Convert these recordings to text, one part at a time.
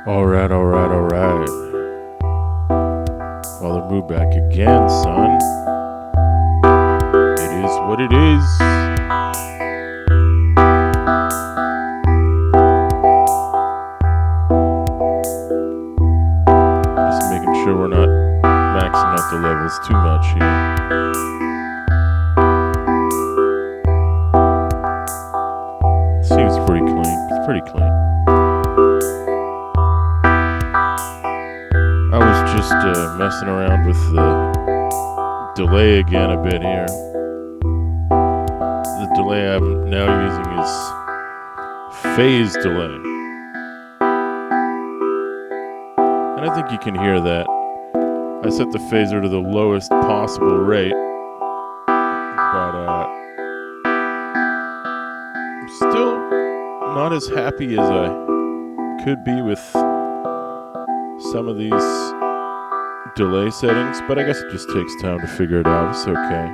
Alright. Father, move back again, son. It is what it is. Just making sure we're not maxing out the levels too much here. Seems pretty clean. It's pretty clean. I was just messing around with the delay again a bit here. The delay I'm now using is phase delay. And I think you can hear that. I set the phaser to the lowest possible rate. But I'm still not as happy as I could be with some of these delay settings, but I guess it just takes time to figure it out. It's okay.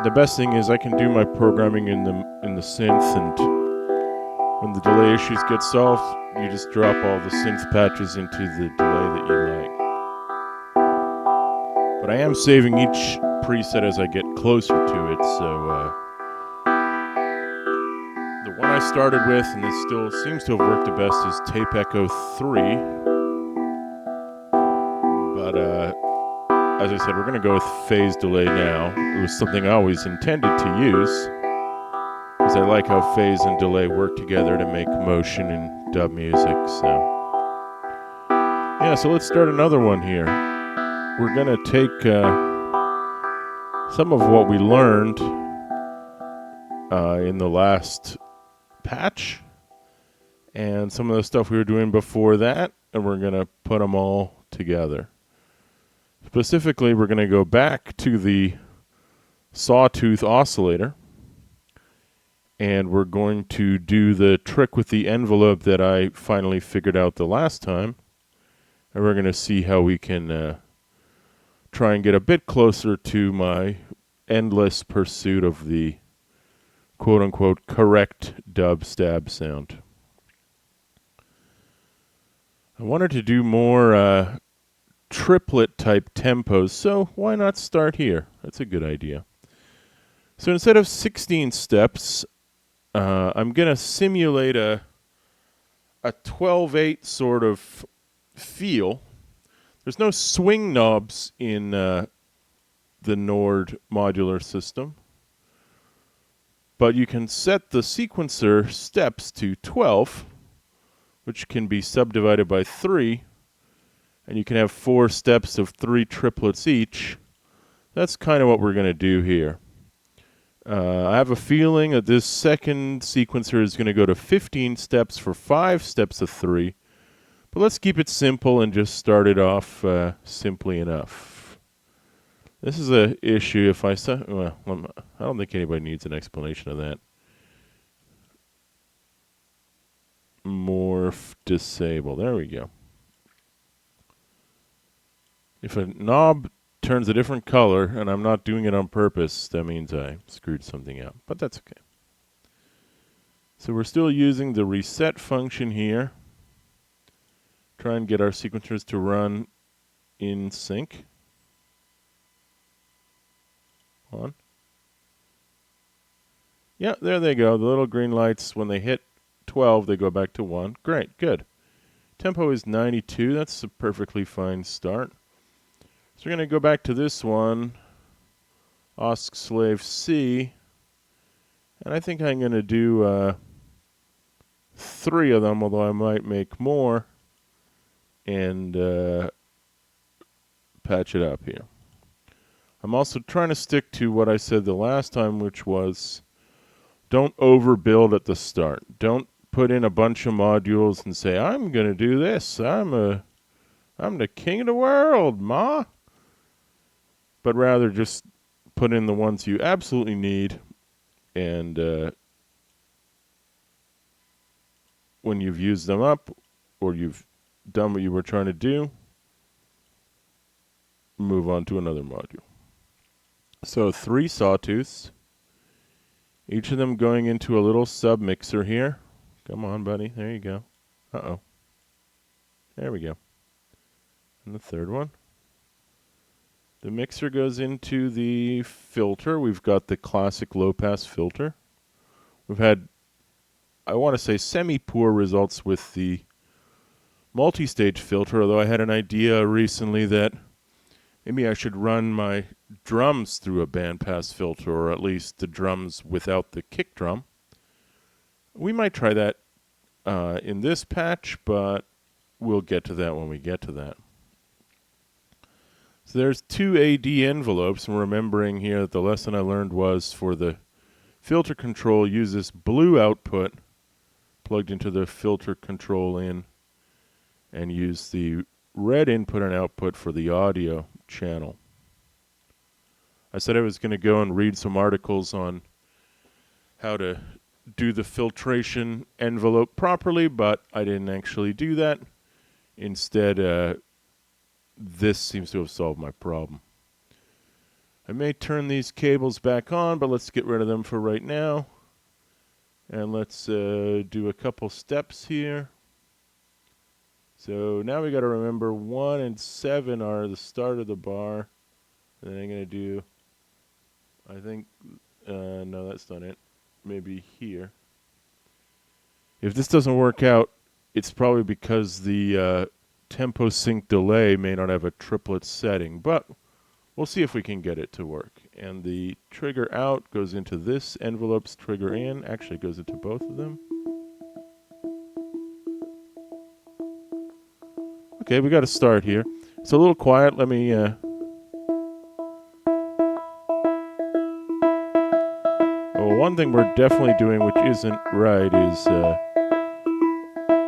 The best thing is I can do my programming in the synth, and when the delay issues get solved, you just drop all the synth patches into the delay that you like. But I am saving each preset as I get closer to it, so the one I started with, and this still seems to have worked the best, is Tape Echo 3. But as I said, we're going to go with phase delay now. It was something I always intended to use, because I like how phase and delay work together to make motion in dub music. So let's start another one here. We're going to take some of what we learned in the last patch and some of the stuff we were doing before that, and we're going to put them all together. Specifically, we're going to go back to the sawtooth oscillator, and we're going to do the trick with the envelope that I finally figured out the last time, and we're going to see how we can try and get a bit closer to my endless pursuit of the quote-unquote correct dub stab sound. I wanted to do more triplet type tempos, so why not start here? That's a good idea. So instead of 16 steps, I'm going to simulate a 12/8 sort of feel. There's no swing knobs in the Nord modular system, but you can set the sequencer steps to 12, which can be subdivided by 3, and you can have 4 steps of 3 triplets each. That's kind of what we're going to do here. I have a feeling that this second sequencer is going to go to 15 steps for 5 steps of 3, but let's keep it simple and just start it off simply enough. This is an issue if I don't think anybody needs an explanation of that. Morph disable. There we go. If a knob turns a different color and I'm not doing it on purpose, that means I screwed something up, but that's okay. So we're still using the reset function here. Try and get our sequencers to run in sync. On. Yeah, there they go. The little green lights, when they hit 12, they go back to 1. Great, good. Tempo is 92. That's a perfectly fine start. So we're going to go back to this one, Osc Slave C, and I think I'm going to do 3 of them, although I might make more, and patch it up here. I'm also trying to stick to what I said the last time, which was don't overbuild at the start. Don't put in a bunch of modules and say, I'm going to do this. I'm the king of the world, ma. But rather just put in the ones you absolutely need, and when you've used them up or you've done what you were trying to do, move on to another module. So 3 sawtooths, each of them going into a little sub mixer here. Come on, buddy. There you go. Uh-oh. There we go. And the third one. The mixer goes into the filter. We've got the classic low-pass filter. We've had, I want to say, semi-poor results with the multi-stage filter, although I had an idea recently that maybe I should run my drums through a bandpass filter, or at least the drums without the kick drum. We might try that in this patch, but we'll get to that when we get to that. So there's two AD envelopes, and remembering here that the lesson I learned was for the filter control, use this blue output plugged into the filter control in, and use the red input and output for the audio channel. I said I was going to go and read some articles on how to do the filtration envelope properly, but I didn't actually do that. Instead, this seems to have solved my problem. I may turn these cables back on, but let's get rid of them for right now. And let's do a couple steps here. So now we got to remember 1 and 7 are the start of the bar. And then I'm going to do, I think, no, that's not it. Maybe here. If this doesn't work out, it's probably because the tempo sync delay may not have a triplet setting, but we'll see if we can get it to work. And the trigger out goes into this envelope's trigger in. Actually, it goes into both of them. Okay, we got to start here. It's a little quiet. Let me... Well, one thing we're definitely doing, which isn't right, is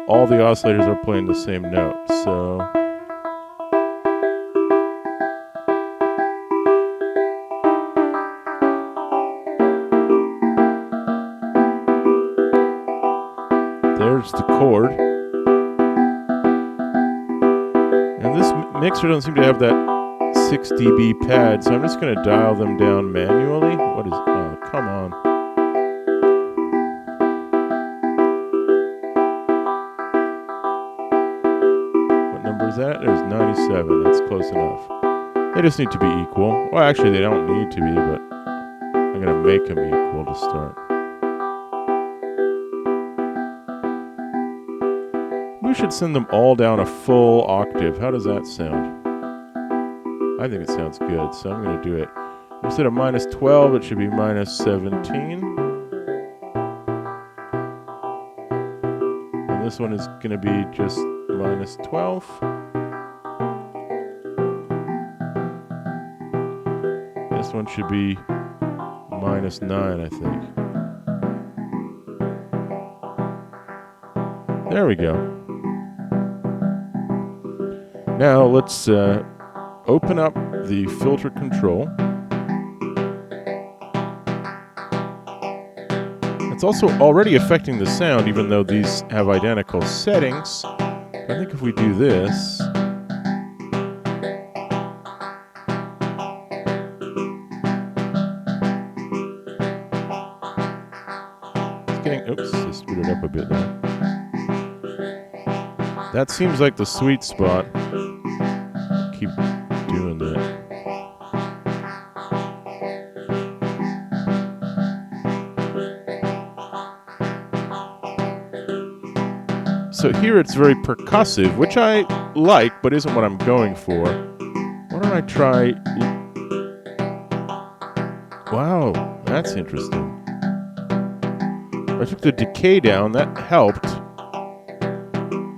all the oscillators are playing the same note. So... there's the chord. And this mixer doesn't seem to have that 6 dB pad, so I'm just going to dial them down manually. What is... oh, come on. What number is that? There's 97. That's close enough. They just need to be equal. Well, actually, they don't need to be, but I'm going to make them equal to start. We should send them all down a full octave. How does that sound? I think it sounds good, so I'm going to do it. Instead of minus 12, it should be minus 17. And this one is going to be just minus 12. This one should be minus 9, I think. There we go. Now let's open up the filter control. It's also already affecting the sound, even though these have identical settings. I think if we do this, it's getting, oops, I screwed it up a bit there. That seems like the sweet spot. Keep doing that. So here it's very percussive, which I like, but isn't what I'm going for. Why don't I try... wow, that's interesting. I took the decay down, that helped.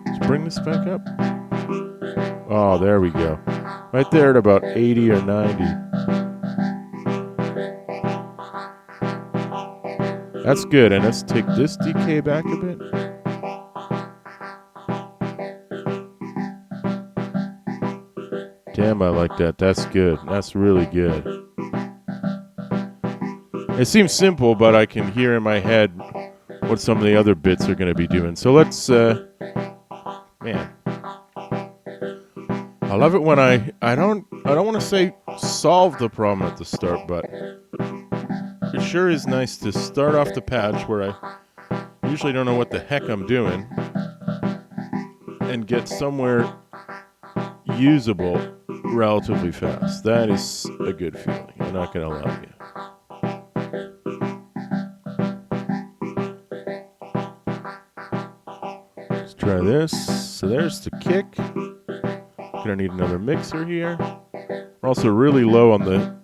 Let's bring this back up. Oh, there we go. Right there at about 80 or 90. That's good, and let's take this decay back a bit. Damn, I like that. That's good. That's really good. It seems simple, but I can hear in my head what some of the other bits are going to be doing. So let's, man. I love it when I don't want to say solve the problem at the start, but it sure is nice to start off the patch where I usually don't know what the heck I'm doing. and get somewhere usable relatively fast. That is a good feeling. I'm not going to lie to you. Let's try this. So there's the kick. Gonna need another mixer here. We're also really low on the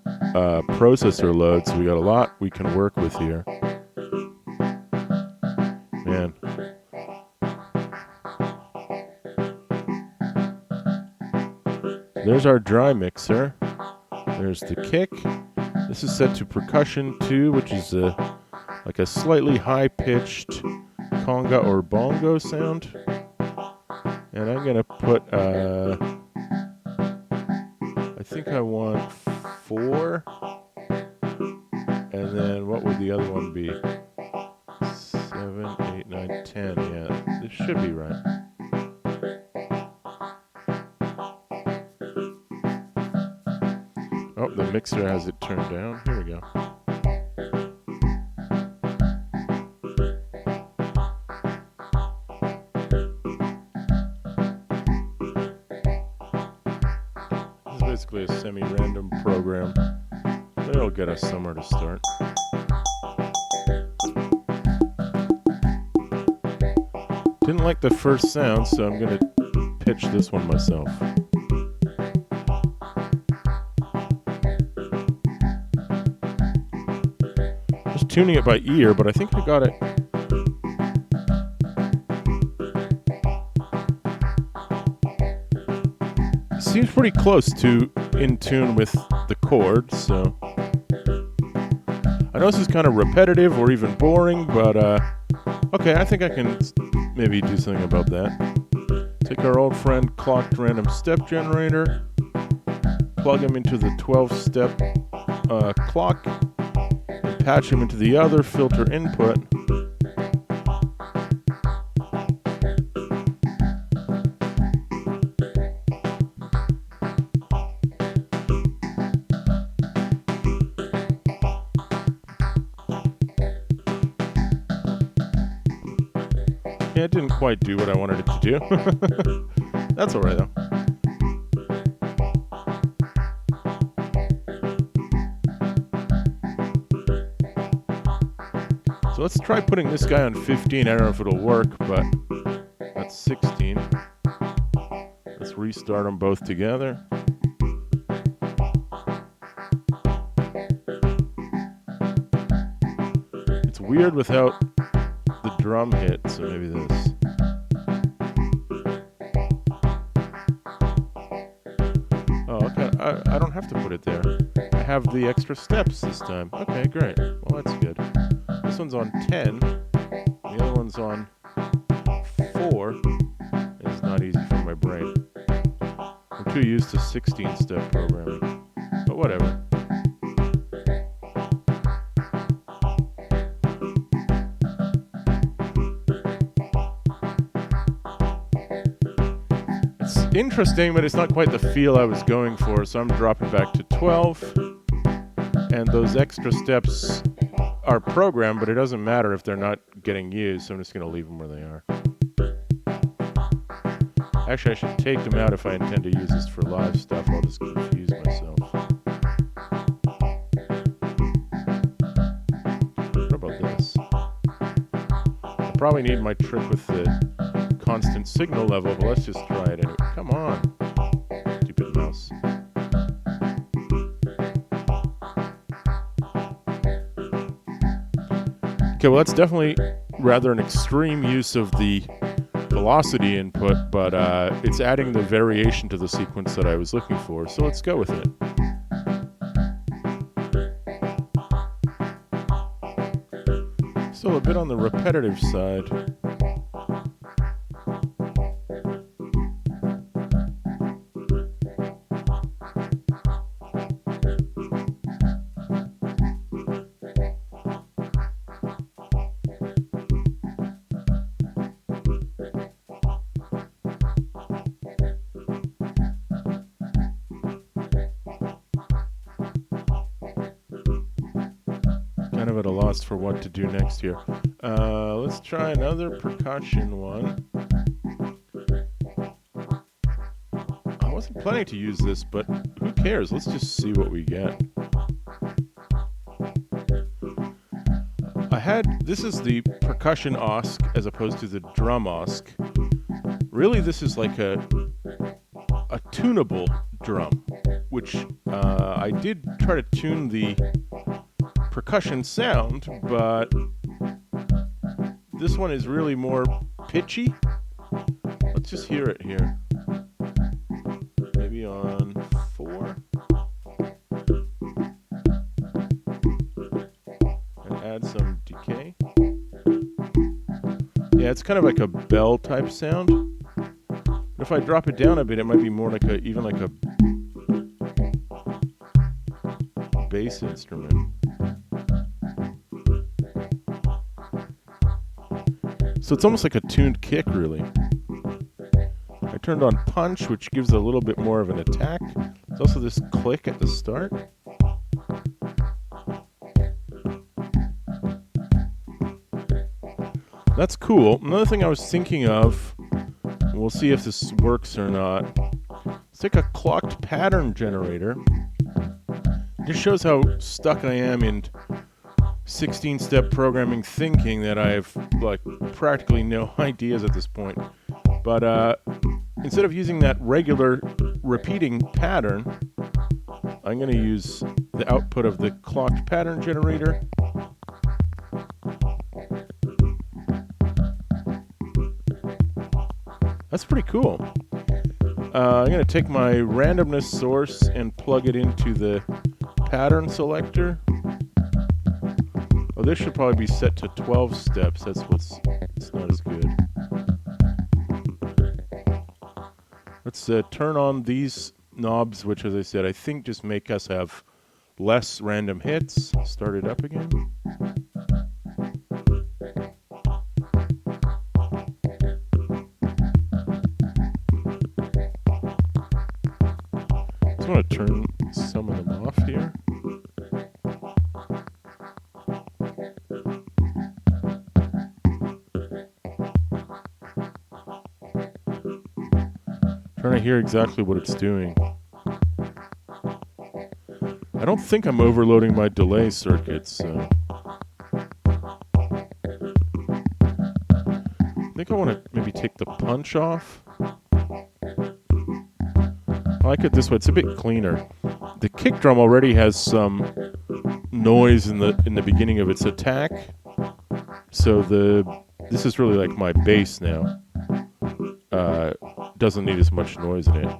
processor load, so we got a lot we can work with here. Man. There's our dry mixer. There's the kick. This is set to percussion 2, which is like a slightly high-pitched conga or bongo sound. And I'm gonna put, I think I want 4. And then what would the other one be? 7, 8, 9, 10. Yeah, this should be right. Oh, the mixer has it turned down. Here we go. This is basically a semi-random program. It'll get us somewhere to start. Didn't like the first sound, so I'm going to pitch this one myself. Just tuning it by ear, but I think I got it. It seems pretty close to in tune with the chords, so I know this is kind of repetitive or even boring, but okay, I think I can maybe do something about that. Take our old friend clocked random step generator, plug him into the 12-step clock, and patch him into the other filter input. Yeah, it didn't quite do what I wanted it to do. That's alright though. So let's try putting this guy on 15. I don't know if it'll work, but that's 16. Let's restart them both together. It's weird without the drum hit, so maybe this. Oh, okay. I don't have to put it there. I have the extra steps this time. Okay, great. Well, that's good. This one's on 10. The other one's on 4. It's not easy for my brain. I'm too used to 16-step programming. But whatever. Interesting, but it's not quite the feel I was going for, so I'm dropping back to 12. And those extra steps are programmed, but it doesn't matter if they're not getting used, so I'm just going to leave them where they are. Actually, I should take them out if I intend to use this for live stuff. I'll just confuse myself. What about this? I probably need my trick with the constant signal level, but let's just try it anyway. Come on, stupid mouse. Okay, well that's definitely rather an extreme use of the velocity input, but it's adding the variation to the sequence that I was looking for, so let's go with it. Still a bit on the repetitive side. Kind of at a loss for what to do next here. Let's try another percussion one. wasn't planning to use this, but who cares? Let's just see what we get. This is the percussion OSC as opposed to the drum OSC. Really, this is like a tunable drum, which I did try to tune the percussion sound, but this one is really more pitchy. Let's just hear it here. Maybe on 4. And add some decay. Yeah, it's kind of like a bell type sound. If I drop it down a bit, it might be more like even like a bass instrument. So it's almost like a tuned kick, really. I turned on punch, which gives a little bit more of an attack. There's also this click at the start. That's cool. Another thing I was thinking of, and we'll see if this works or not. Let's take a clocked pattern generator. This shows how stuck I am in 16-step programming thinking that I have like practically no ideas at this point. But instead of using that regular repeating pattern, I'm going to use the output of the clocked pattern generator. That's pretty cool. I'm going to take my randomness source and plug it into the pattern selector. Oh, this should probably be set to 12 steps. It's not as good. Let's turn on these knobs, which, as I said, I think just make us have less random hits. Start it up again. I want to turn some of them off here. Trying to hear exactly what it's doing. I don't think I'm overloading my delay circuits, so I think I want to maybe take the punch off. I like it this way. It's a bit cleaner. The kick drum already has some noise in the beginning of its attack, so this is really like my bass now. Doesn't need as much noise in it.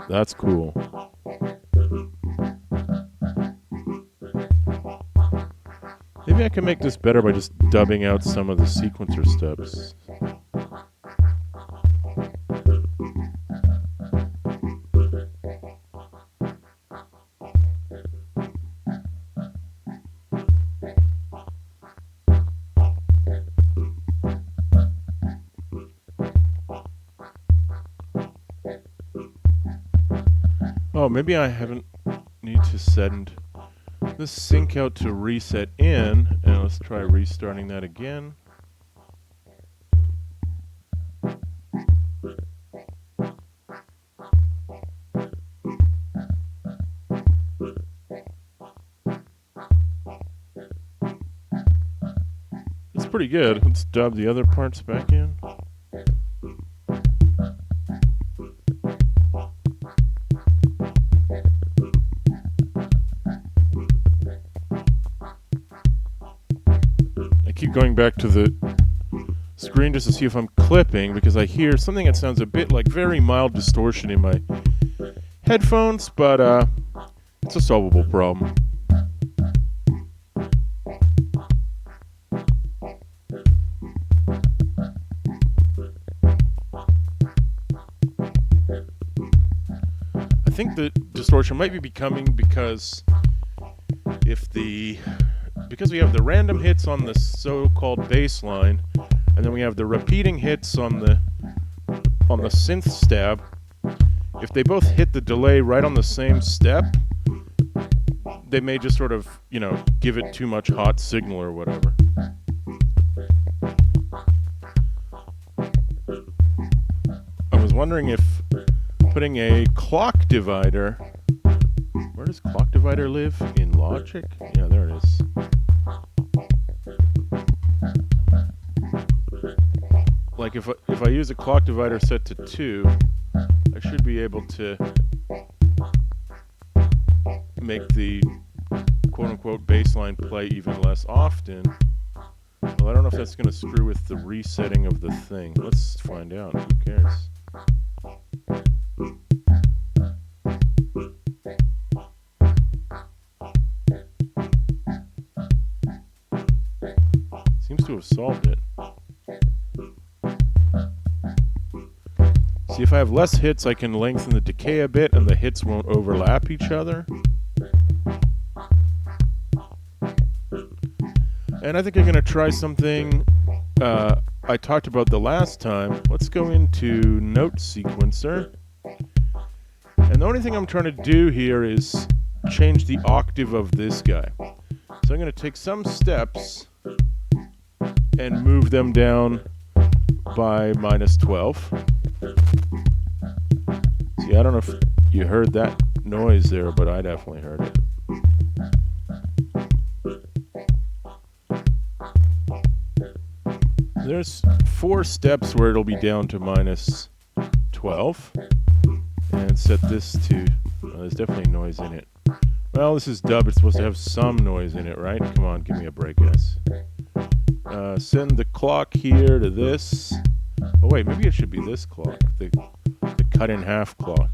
That's cool. Maybe I can make this better by just dubbing out some of the sequencer steps. Oh, maybe I haven't need to send this sync out to reset in, and let's try restarting that again. It's pretty good. Let's dub the other parts back in. Keep going back to the screen just to see if I'm clipping, because I hear something that sounds a bit like very mild distortion in my headphones, but it's a solvable problem. I think the distortion might be becoming because because we have the random hits on the so-called bass line, and then we have the repeating hits on the synth stab. If they both hit the delay right on the same step, they may just sort of, give it too much hot signal or whatever. wondering if putting a clock divider... Where does clock divider live? In Logic? Yeah, there it is. Like if I use a clock divider set to 2, I should be able to make the quote-unquote baseline play even less often. Well, I don't know if that's going to screw with the resetting of the thing. Let's find out. Who cares? Seems to have solved it. See, if I have less hits, I can lengthen the decay a bit and the hits won't overlap each other. And I think I'm going to try something I talked about the last time. Let's go into Note Sequencer. And the only thing I'm trying to do here is change the octave of this guy. So I'm going to take some steps and move them down by -12. See, I don't know if you heard that noise there, but I definitely heard it. There's 4 steps where it'll be down to -12. And set this to... Well, there's definitely noise in it. Well, this is dub. It's supposed to have some noise in it, right? Come on, give me a break, guys. Send the clock here to this. Oh, wait, maybe it should be this clock. The cut in half clock.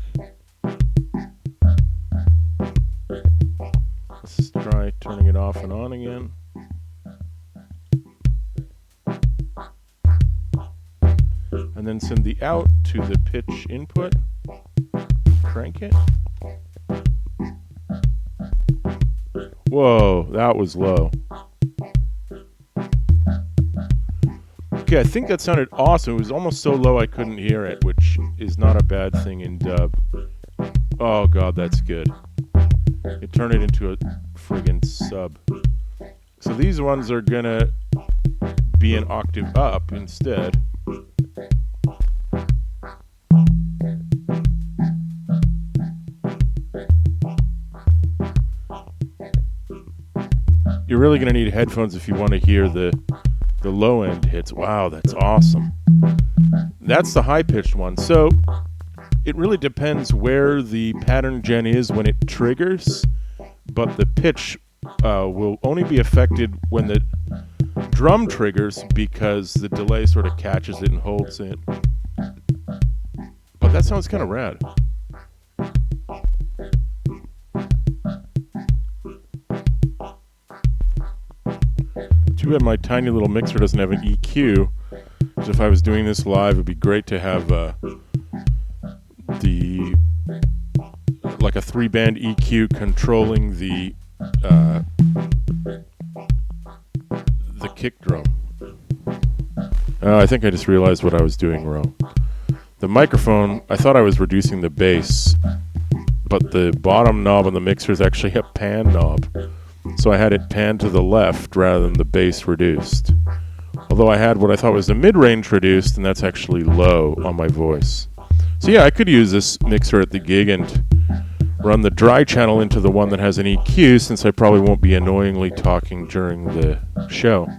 Let's just try turning it off and on again. And then send the out to the pitch input. Crank it. Whoa, that was low. Okay, I think that sounded awesome. It was almost so low I couldn't hear it, which is not a bad thing in dub. Oh god, that's good. It turned it into a friggin' sub. So these ones are gonna be an octave up instead. You're really going to need headphones if you want to hear the low end hits. Wow, that's awesome. That's the high-pitched one. So it really depends where the pattern gen is when it triggers, but the pitch will only be affected when the drum triggers because the delay sort of catches it and holds it. But that sounds kind of rad. Too bad my tiny little mixer doesn't have an EQ. Because if I was doing this live, it'd be great to have like a 3-band EQ controlling the kick drum. I think I just realized what I was doing wrong. The microphone, I thought I was reducing the bass, but the bottom knob on the mixer is actually a pan knob. So I had it panned to the left rather than the bass reduced. Although I had what I thought was the mid-range reduced, and that's actually low on my voice. So yeah, I could use this mixer at the gig and run the dry channel into the one that has an EQ, since I probably won't be annoyingly talking during the show.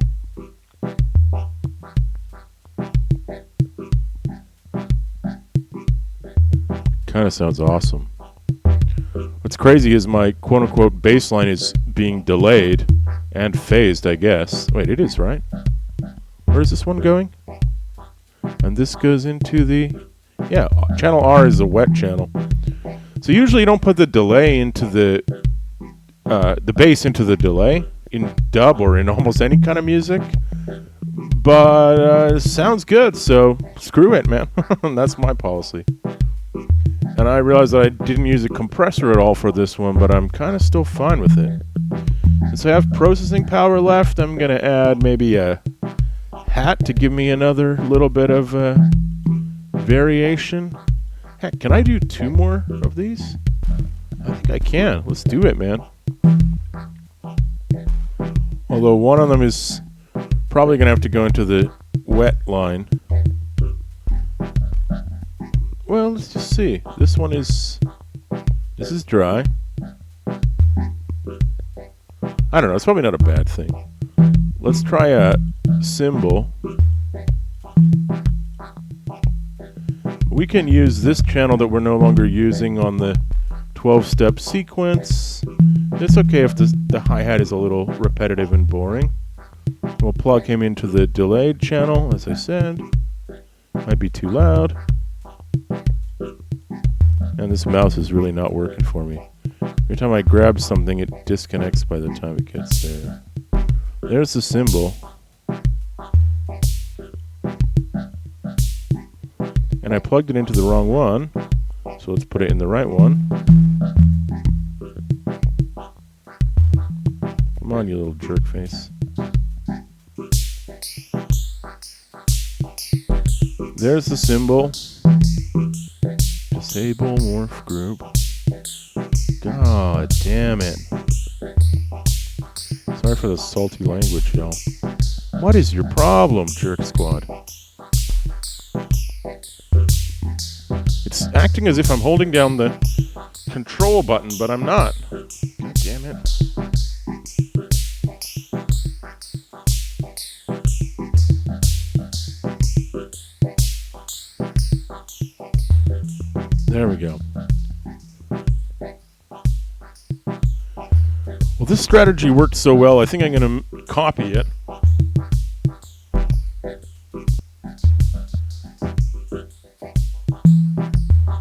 Kind of sounds awesome. What's crazy is my quote-unquote bass line is being delayed and phased, I guess. Wait, it is, right? Where is this one going? And this goes into the... Yeah, channel R is a wet channel. So usually you don't put the delay into the bass into the delay in dub or in almost any kind of music. But it sounds good, so screw it, man. That's my policy. And I realized that I didn't use a compressor at all for this one, but I'm kind of still fine with it. Since I have processing power left, I'm going to add maybe a hat to give me another little bit of variation. Heck, can I do 2 more of these? I think I can. Let's do it, man. Although one of them is probably going to have to go into the wet line. Well, let's just see. This is dry. I don't know, it's probably not a bad thing. Let's try a cymbal. We can use this channel that we're no longer using on the 12-step sequence. It's okay if the hi-hat is a little repetitive and boring. We'll plug him into the delayed channel, as I said. Might be too loud. And this mouse is really not working for me. Every time I grab something, it disconnects by the time it gets there. There's the cymbal. And I plugged it into the wrong one, so let's put it in the right one. Come on, you little jerk face. There's the cymbal. Disable morph group. God damn it. Sorry for the salty language, y'all. What is your problem, jerk squad? It's acting as if I'm holding down the control button, but I'm not. God damn it. There we go. Well, this strategy worked so well, I think I'm going to copy it.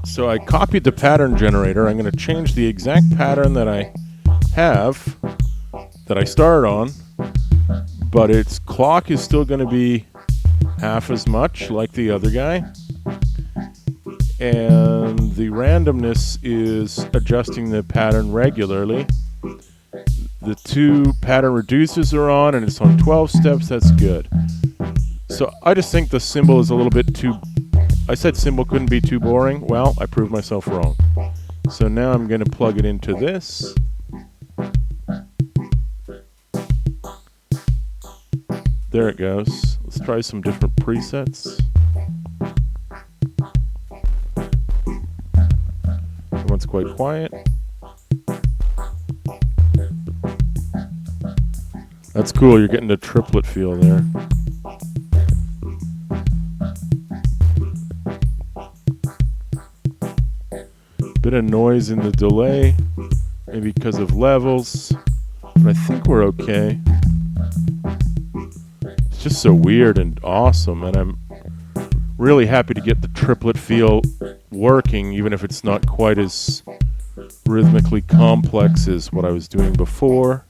So I copied the pattern generator. I'm going to change the exact pattern that I have, that I started on, but its clock is still going to be half as much like the other guy. And the randomness is adjusting the pattern regularly. The two pattern reducers are on, and it's on 12 steps. That's good. So I just think the cymbal is a little bit too... I said cymbal couldn't be too boring. Well, I proved myself wrong. So now I'm going to plug it into this. There it goes. Let's try some different presets. That one's quite quiet. That's cool, you're getting a triplet feel there. Bit of noise in the delay, maybe because of levels, but I think we're okay. It's just so weird and awesome, and I'm really happy to get the triplet feel working, even if it's not quite as rhythmically complex as what I was doing before.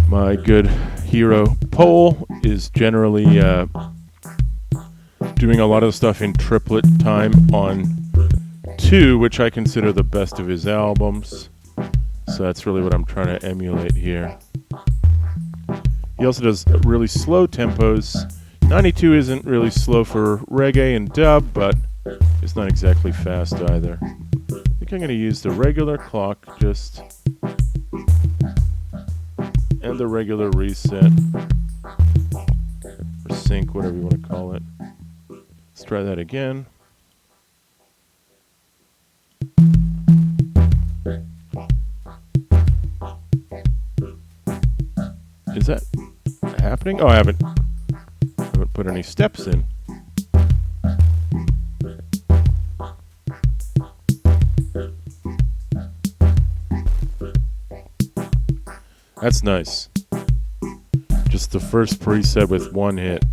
My good hero Pole is generally doing a lot of stuff in triplet time on 2, which I consider the best of his albums. So that's really what I'm trying to emulate here. He also does really slow tempos. 92 isn't really slow for reggae and dub, but it's not exactly fast either. I think I'm going to use the regular clock just... and the regular reset, or sync, whatever you want to call it. Let's try that again. Is that happening? Oh, I haven't put any steps in. That's nice. Just the first preset with one hit.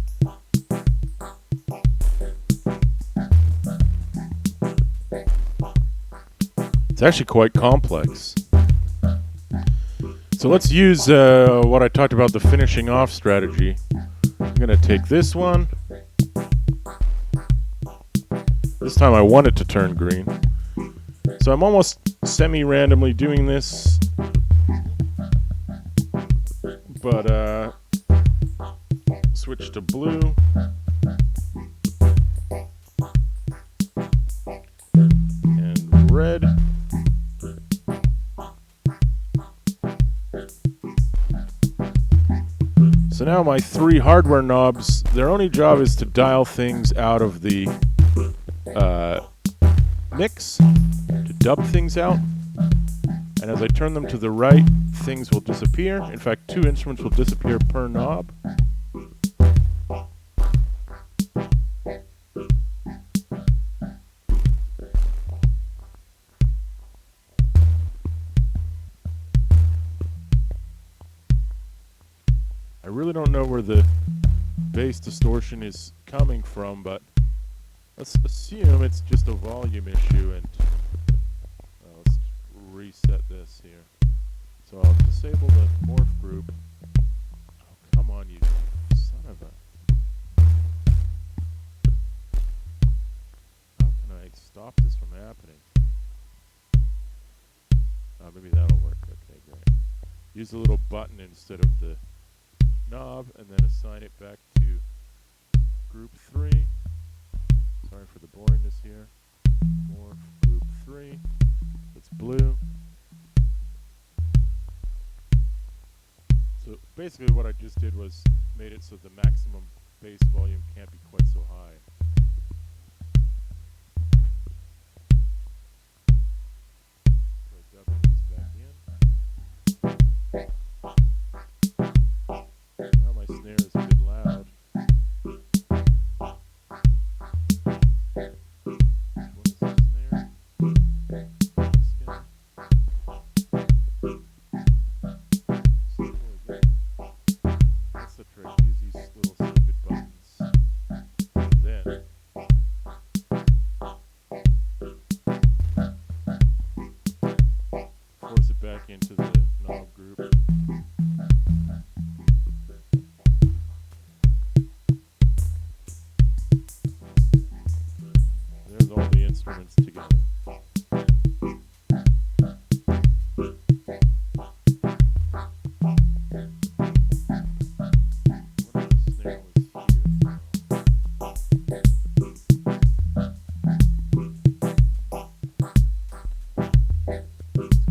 It's actually quite complex. So let's use what I talked about, the finishing off strategy. I'm going to take this one. This time I want it to turn green. So I'm almost semi-randomly doing this. But switch to blue. And red. So now my 3 hardware knobs, their only job is to dial things out of the mix to dub things out. And as I turn them to the right, things will disappear. In fact, 2 instruments will disappear per knob. I really don't know where the bass distortion is coming from, but let's assume it's just a volume issue, and let's reset this here. So I'll disable the morph group. Oh, come on, you son of a... How can I stop this from happening? Oh, maybe that'll work. Okay, great. Use the little button instead of the knob, and then assign it back to group 3. Sorry for the boringness here. Morph group 3. It's blue. So basically what I just did was made it so the maximum bass volume can't be quite so high. So I dub these back in. Now my snare is a bit loud. What is the snare? This guy. That's the trick. Use these little stupid buttons. Then force it back into the knob group. There's all the instruments together.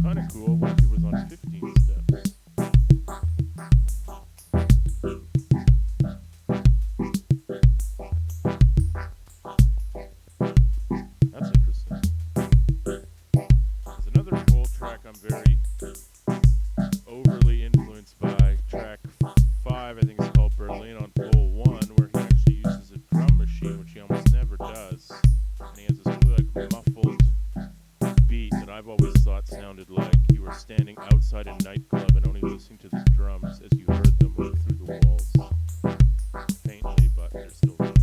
Kind of cool. What if it was on 15 steps? That's interesting. There's another cool track I'm very overly influenced by. Track 5, I think it's called Berlin on Pole 1, where he actually uses a drum machine, which he almost never does. And he has this really like muffled beat that I've always thought sounded like you were standing outside a nightclub and only listening to the drums as you heard them through the walls. Faintly, but they're still there.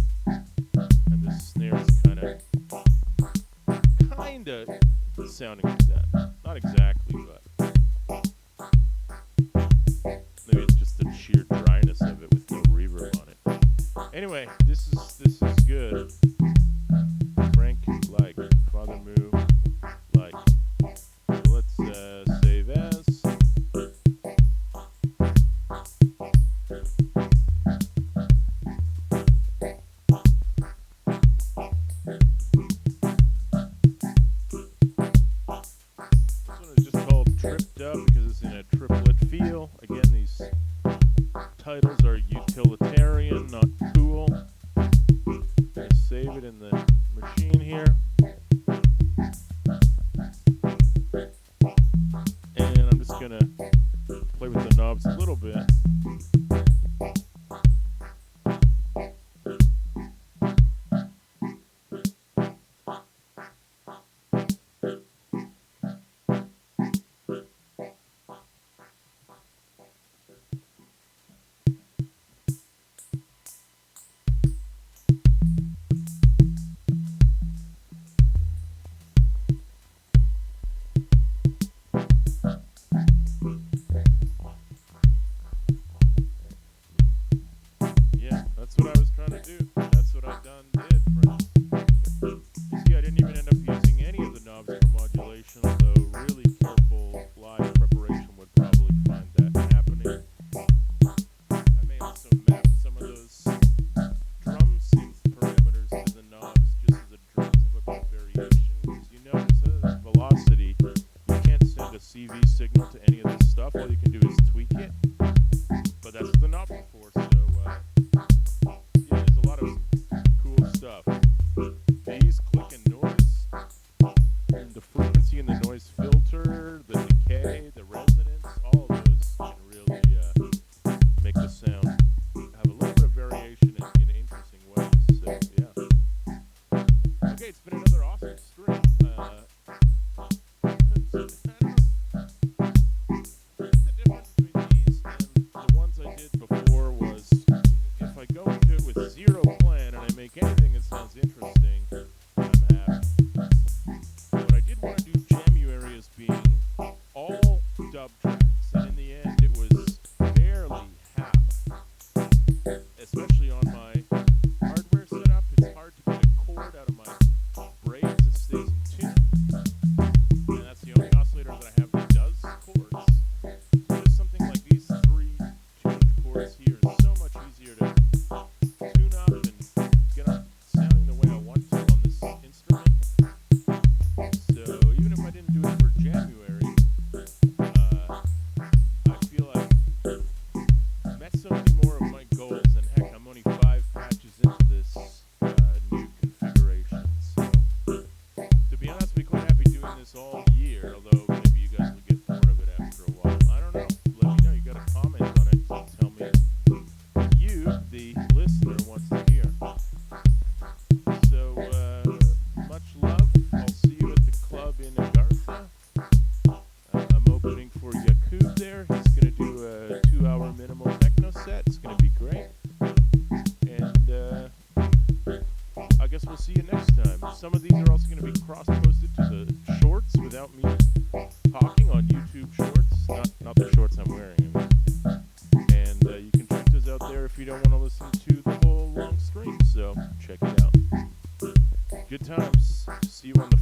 And this snare is kinda sounding like that. Not exactly, but maybe it's just the sheer dryness of it with no reverb on it. Anyway, this is good. Frank, like. Father Moo, like. So let's save as. This one is just called Tripped Up because it's in a triplet feel. Again, these titles are utilitarian, not cool. out me talking on YouTube Shorts, not the shorts I'm wearing. And you can check those out there if you don't want to listen to the whole long stream. So check it out. Good times. See you on the